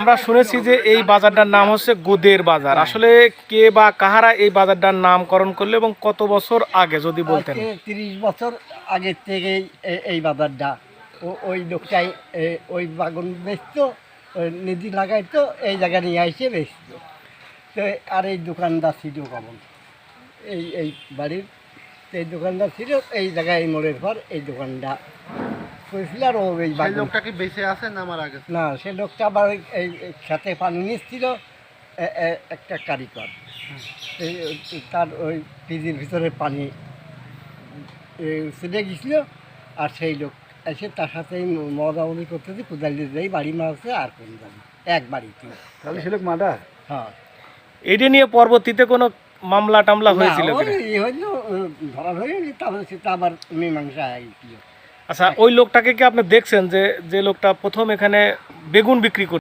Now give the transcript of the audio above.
আমরা শুনেছি যে এই বাজারটার নাম হচ্ছে গোদের বাজার। আসলে কে বা কাহারা এই বাজারটার নামকরণ করলো এবং কত বছর আগে যদি বলতেন? আজকে 30 বছর আগের থেকেই এই বাজারটা ওই লোকটাই ওই বাগান বেচতো, নিধি লাগাইতো, এই জায়গা নিয়ে এসে বেচতো। তো আর এই দোকানদার ছিল কেমন, এই বাড়ির এই দোকানদার ছিল, এই জায়গায় এই মোড়ের পর এই দোকানটা করেছিল। আর ও এই লোকটা কি বেঁচে আছে না মারা গেছে? না, সে লোকটা আবার এই সাথে পানি নিচ্ছিল, একটা কারিগর। তার ওই ফ্রিজের ভিতরে পানি ছিটে গেছিল, আর সেই লোক এসে তার সাথে মদামদি করতেছে, কোদালি দিয়ে বাড়ি মারছে আর কোন যাবে এক বাড়িতে। তাহলে সে লোক মার্ডার? হ্যাঁ, এটা নিয়ে পরবর্তীতে কোনো মামলা টামলা হয়েছিল কিনা? হইল, ধরা ধরে তারপরে সেটা আবার মীমাংসা হয়েছিল। আচ্ছা, ওই লোকটাকে কি আপনি দেখছেন যে যে লোকটা প্রথম এখানে বেগুন বিক্রি করতো?